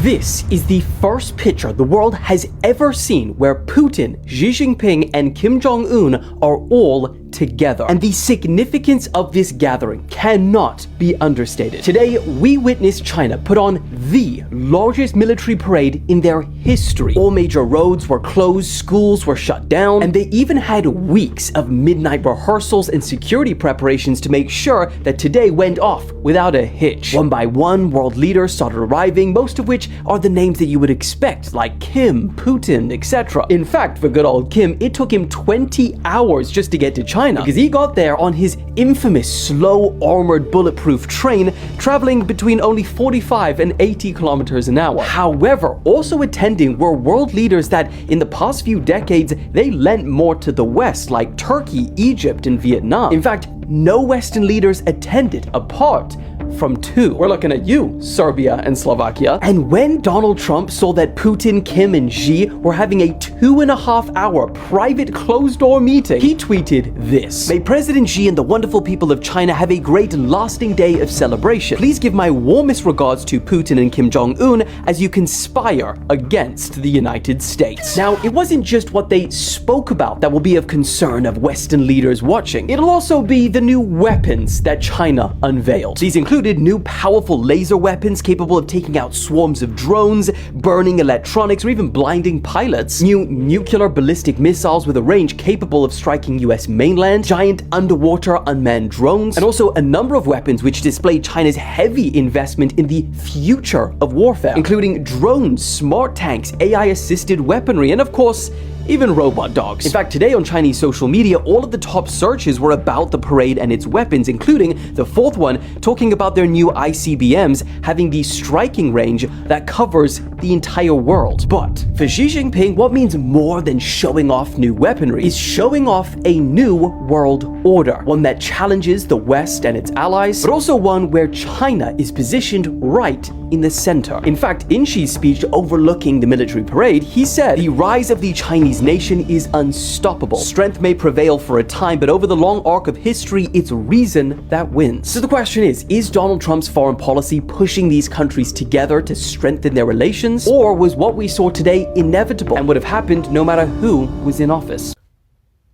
This is the first picture the world has ever seen where Putin, Xi Jinping, and Kim Jong-un are all together. And the significance of this gathering cannot be understated. Today, we witnessed China put on the largest military parade in their history. All major roads were closed, schools were shut down, and they even had weeks of midnight rehearsals and security preparations to make sure that today went off without a hitch. One by one, world leaders started arriving, most of which are the names that you would expect, like Kim, Putin, etc. In fact, for good old Kim, it took him 20 hours just to get to China, because he got there on his infamous slow armored bulletproof train, traveling between only 45 and 80 kilometers an hour. However, also attending were world leaders that in the past few decades, they lent more to the West, like Turkey, Egypt, and Vietnam. In fact, no Western leaders attended apart from two. We're looking at you, Serbia and Slovakia. And when Donald Trump saw that Putin, Kim, and Xi were having a 2.5-hour private closed-door meeting, he tweeted this: "May President Xi and the wonderful people of China have a great lasting day of celebration. Please give my warmest regards to Putin and Kim Jong-un as you conspire against the United States." Now, it wasn't just what they spoke about that will be of concern of Western leaders watching. It'll also be the new weapons that China unveiled. These included new powerful laser weapons capable of taking out swarms of drones, burning electronics, or even blinding pilots, new nuclear ballistic missiles with a range capable of striking US mainland, giant underwater unmanned drones, and also a number of weapons which display China's heavy investment in the future of warfare, including drones, smart tanks, AI-assisted weaponry, and of course, even robot dogs. In fact, today on Chinese social media, all of the top searches were about the parade and its weapons, including the fourth one talking about their new ICBMs having the striking range that covers the entire world. But for Xi Jinping, what means more than showing off new weaponry is showing off a new world order, one that challenges the West and its allies, but also one where China is positioned right in the center. In fact, in Xi's speech overlooking the military parade, he said, "The rise of the Chinese nation is unstoppable. Strength may prevail for a time, but over the long arc of history, it's reason that wins." So the question is Donald Trump's foreign policy pushing these countries together to strengthen their relations? Or was what we saw today inevitable and would have happened no matter who was in office?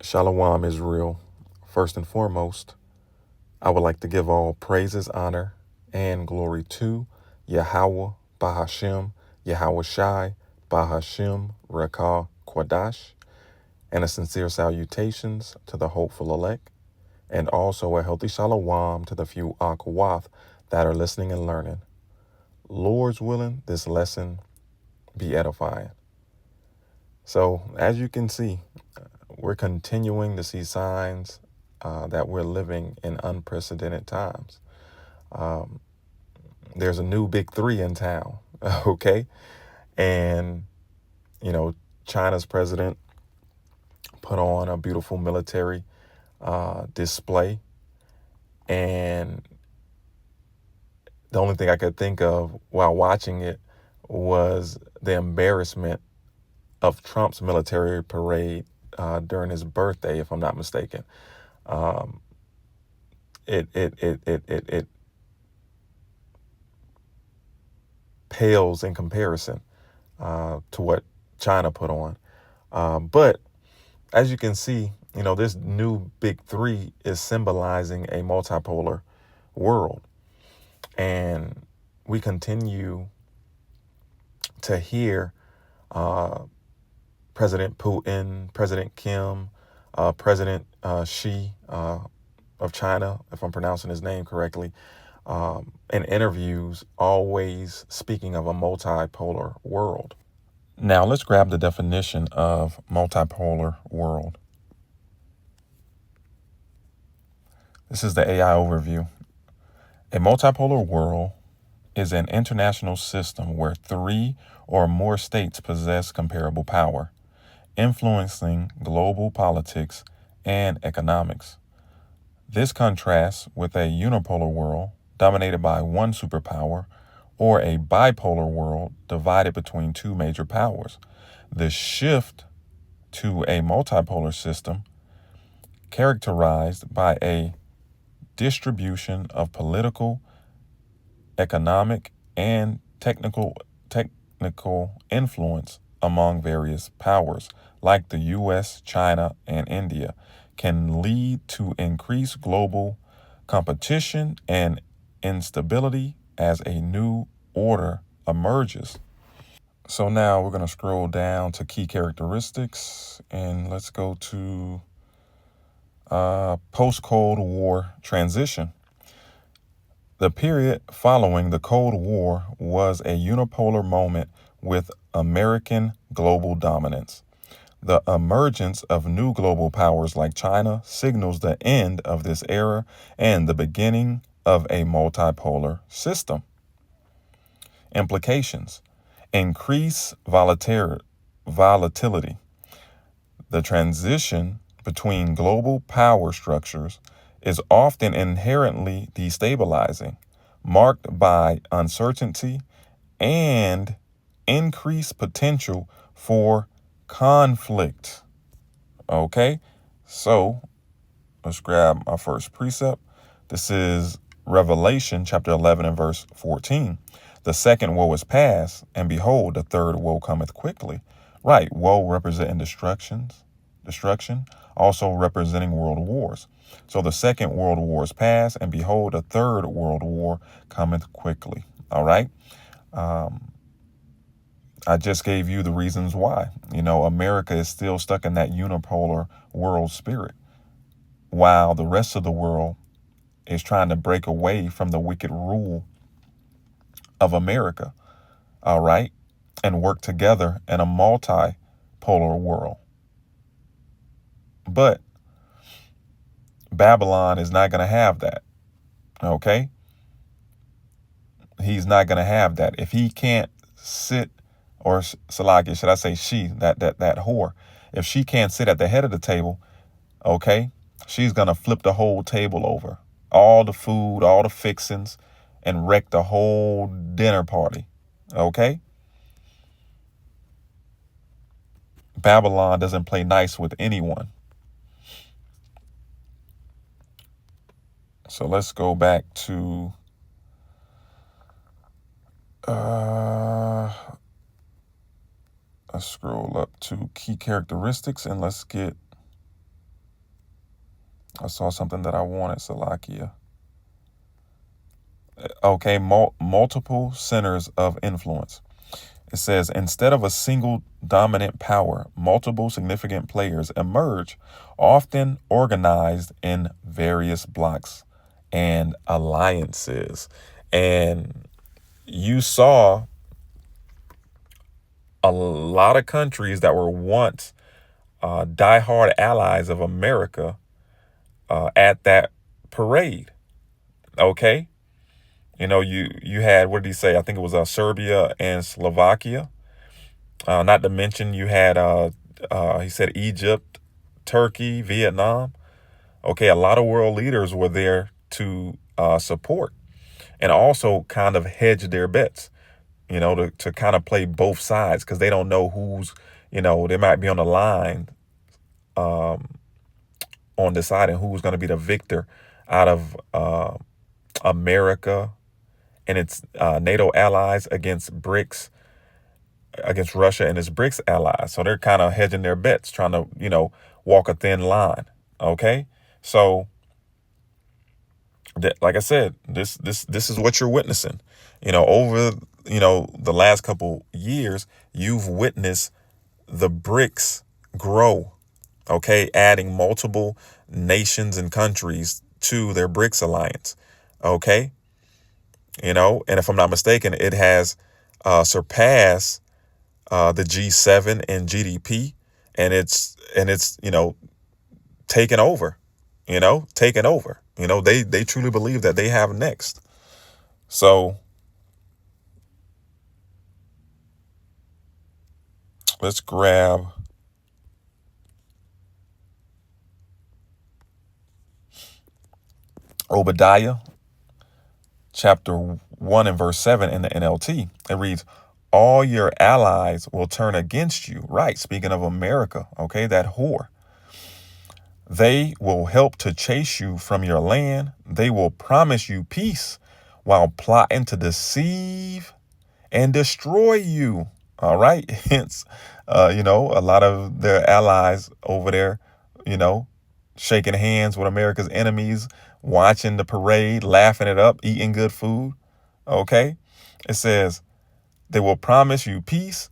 Shalom, Israel. First and foremost, I would like to give all praises, honor, and glory to Yahweh, Bahashem, Yahweh Shai, Bahashem, Rekah, Quadash, and a sincere salutations to the hopeful elect, and also a healthy shalom to the few Akwath that are listening and learning. Lord's willing, this lesson be edifying. So, as you can see, we're continuing to see signs that we're living in unprecedented times. There's a new big three in town, okay? And, you know, China's president put on a beautiful military display. And the only thing I could think of while watching it was the embarrassment of Trump's military parade during his birthday, if I'm not mistaken. It pales in comparison to what China put on. But as you can see, you know, this new big three is symbolizing a multipolar world. And we continue to hear President Putin, President Kim, President Xi of China, if I'm pronouncing his name correctly, in interviews, always speaking of a multipolar world. Now, let's grab the definition of multipolar world. This is the AI overview. A multipolar world is an international system where 3 or more states possess comparable power, influencing global politics and economics. This contrasts with a unipolar world dominated by one superpower, or a bipolar world divided between 2 major powers. The shift to a multipolar system, characterized by a distribution of political, economic, and technical influence among various powers, like the US, China, and India, can lead to increased global competition and instability as a new order emerges. So now we're going to scroll down to key characteristics, and let's go to post-Cold War transition. The period following the Cold War was a unipolar moment with American global dominance. The emergence of new global powers like China signals the end of this era and the beginning of a multipolar system. Implications: increase volatility. The transition between global power structures is often inherently destabilizing, marked by uncertainty and increased potential for conflict. Okay, so let's grab our first precept. This is Revelation chapter 11 and verse 14. The second woe is past, and behold, the third woe cometh quickly. Right, woe representing destruction, also representing world wars. So the second world war is past, and behold, the third world war cometh quickly. All right. I just gave you the reasons why. America is still stuck in that unipolar world spirit, while the rest of the world is trying to break away from the wicked rule of America. All right. And work together in a multipolar world. But Babylon is not going to have that. Okay. He's not going to have that. If he can't sit, or Salakia, should I say she, that whore, if she can't sit at the head of the table, okay, she's going to flip the whole table over, all the food, all the fixings, and wreck the whole dinner party. Okay. Babylon doesn't play nice with anyone. So let's go back to let's scroll up to key characteristics, and I saw something that I wanted, Salakia. Okay, multiple centers of influence. It says, instead of a single dominant power, multiple significant players emerge, often organized in various blocks and alliances. And you saw a lot of countries that were once diehard allies of America at that parade. Okay. You had, what did he say? I think it was Serbia and Slovakia. Not to mention you had, he said Egypt, Turkey, Vietnam. Okay, a lot of world leaders were there to support and also kind of hedge their bets, to kind of play both sides, because they don't know who's, they might be on the line on deciding who's going to be the victor out of America and its NATO allies against Russia and its BRICS allies. So they're kind of hedging their bets, trying to, walk a thin line. Okay. So like I said, this is what you're witnessing, over, the last couple years. You've witnessed the BRICS grow. Okay. Adding multiple nations and countries to their BRICS alliance. Okay. And if I'm not mistaken, it has surpassed the G7 in GDP, and it's taken over. They truly believe that they have next. So let's grab Obadiah chapter 1 and verse 7 in the NLT. It reads, all your allies will turn against you. Right. Speaking of America. Okay. That whore. They will help to chase you from your land. They will promise you peace while plotting to deceive and destroy you. All right. Hence, a lot of their allies over there, shaking hands with America's enemies, watching the parade, laughing it up, eating good food. Okay. It says they will promise you peace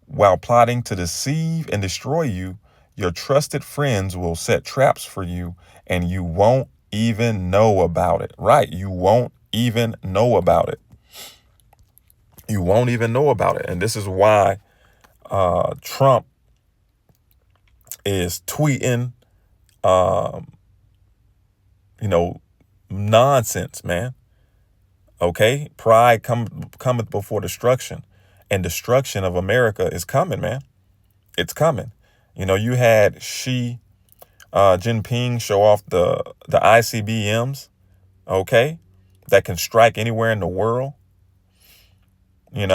while plotting to deceive and destroy you. Your trusted friends will set traps for you and you won't even know about it. Right. You won't even know about it. You won't even know about it. And this is why Trump is tweeting, nonsense, man. Okay. Pride cometh before destruction, and destruction of America is coming, man. It's coming. You had Xi Jinping show off the ICBMs, okay, that can strike anywhere in the world. He's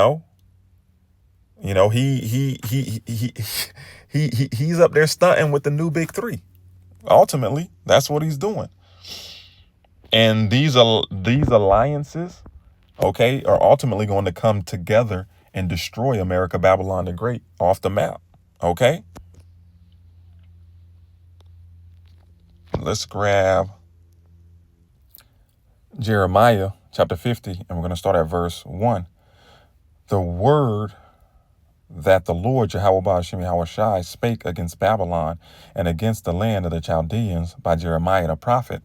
up there stunting with the new big three. Ultimately, that's what he's doing. And these alliances, okay, are ultimately going to come together and destroy America, Babylon the Great off the map. Okay. Let's grab Jeremiah chapter 50, and we're going to start at verse 1. The word that the Lord Yahweh Ba'ashem Yahweh Shai spake against Babylon and against the land of the Chaldeans by Jeremiah the prophet,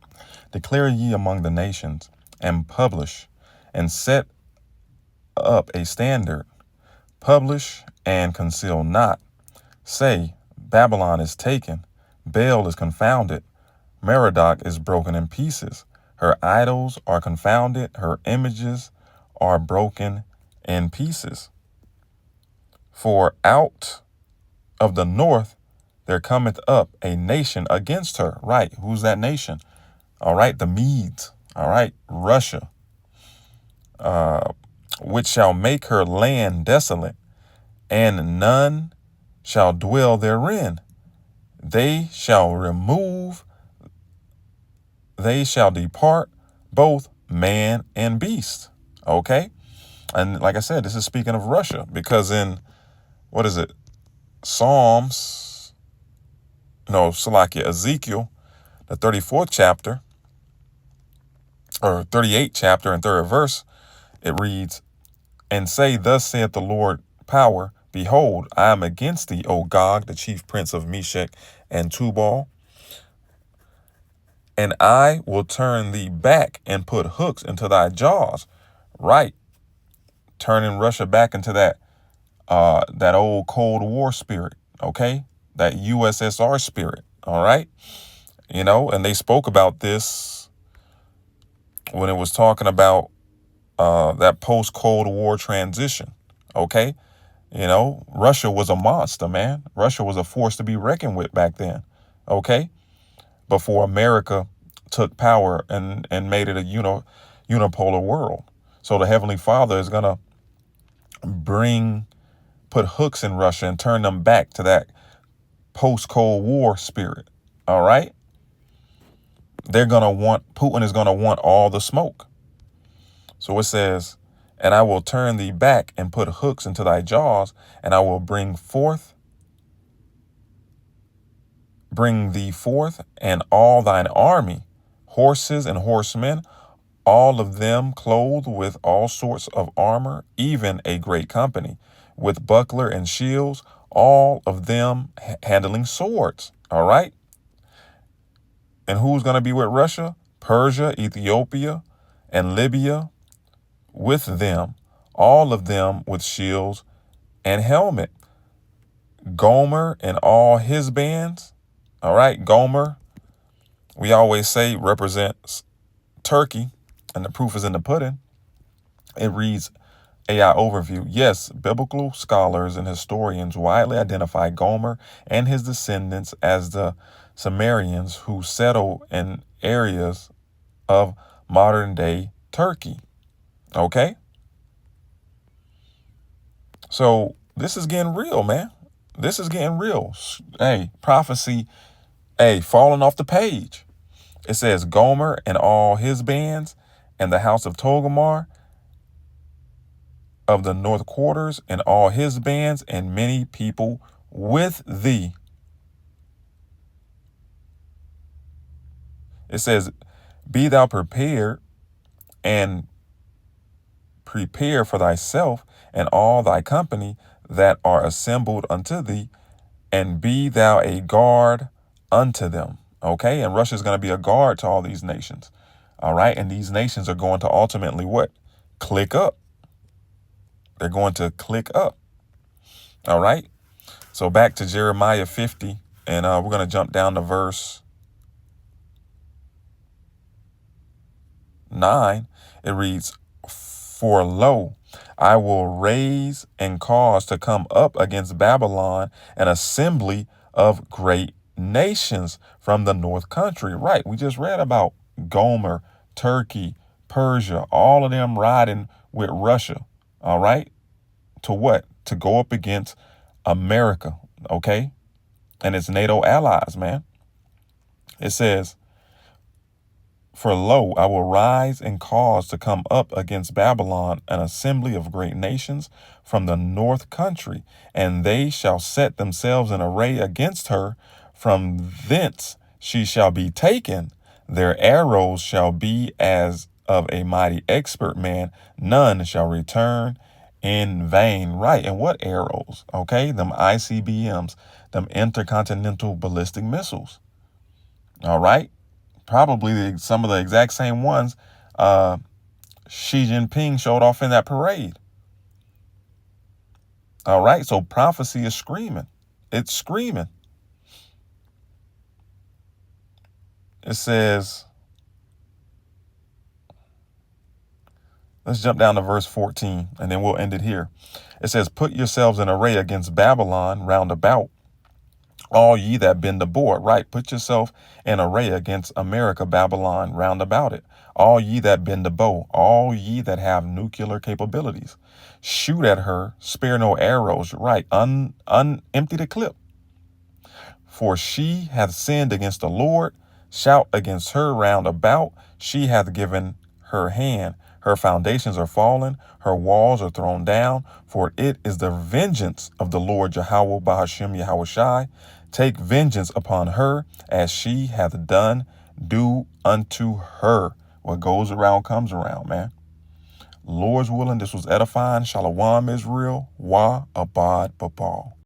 declare ye among the nations, and publish, and set up a standard, publish and conceal not. Say, Babylon is taken, Baal is confounded, Merodach is broken in pieces. Her idols are confounded, her images are broken in pieces. For out of the north there cometh up a nation against her. Right, who's that nation? All right, the Medes. All right, Russia. Which shall make her land desolate, and none shall dwell therein. They shall depart, both man and beast. Okay? And like I said, this is speaking of Russia, because in, Ezekiel, the 34th chapter, or 38th chapter and 3rd verse, it reads, and say, thus saith the Lord power, behold, I am against thee, O Gog, the chief prince of Meshech and Tubal, and I will turn thee back and put hooks into thy jaws. Right. Turning Russia back into that old Cold War spirit. Okay. That USSR spirit. All right. And they spoke about this when it was talking about that post-Cold War transition. Okay. Russia was a monster, man. Russia was a force to be reckoned with back then. Okay. Before America took power and made it a unipolar world. So the Heavenly Father is going to put hooks in Russia and turn them back to that post-Cold War spirit. All right. Putin is going to want all the smoke. So it says, and I will turn thee back and put hooks into thy jaws, and I will bring thee forth, and all thine army, horses and horsemen, all of them clothed with all sorts of armor, even a great company, with buckler and shields, all of them handling swords. All right. And who's going to be with Russia? Persia, Ethiopia, and Libya with them, all of them with shields and helmet. Gomer and all his bands. All right, Gomer, we always say, represents Turkey, and the proof is in the pudding. It reads, AI overview. Yes, biblical scholars and historians widely identify Gomer and his descendants as the Sumerians who settled in areas of modern-day Turkey. Okay? So this is getting real, man. This is getting real. Hey, prophecy, falling off the page. It says Gomer and all his bands and the house of Togomar of the north quarters, and all his bands, and many people with thee. It says, be thou prepared, and prepare for thyself and all thy company that are assembled unto thee, and be thou a guard unto them. Okay, and Russia is going to be a guard to all these nations. All right, and these nations are going to ultimately what? Click up. They're going to click up. All right, so back to Jeremiah 50, and we're going to jump down to verse 9. It reads, for lo, I will raise and cause to come up against Babylon an assembly of great nations from the north country. Right. We just read about Gomer, Turkey, Persia, all of them riding with Russia. All right. To what? To go up against America. Okay. And its NATO allies, man. It says, for lo, I will rise and cause to come up against Babylon an assembly of great nations from the north country, and they shall set themselves in array against her. From thence she shall be taken. Their arrows shall be as of a mighty expert man. None shall return in vain. Right. And what arrows? Okay. Them ICBMs, them intercontinental ballistic missiles. All right. Probably some of the exact same ones Xi Jinping showed off in that parade. All right, so prophecy is screaming. It's screaming. It says, let's jump down to verse 14, and then we'll end it here. It says, put yourselves in array against Babylon round about, all ye that bend the board. Right. Put yourself in array against America, Babylon, round about it. All ye that bend the bow, all ye that have nuclear capabilities. Shoot at her, spare no arrows. Right. Empty the clip. For she hath sinned against the Lord. Shout against her round about. She hath given her hand. Her foundations are fallen. Her walls are thrown down. For it is the vengeance of the Lord Yahweh Bahashem Yahweh Shai. Take vengeance upon her as she hath done. Do unto her. What goes around comes around, man. Lord's willing, this was edifying. Shalom, Israel. Wa abad babal.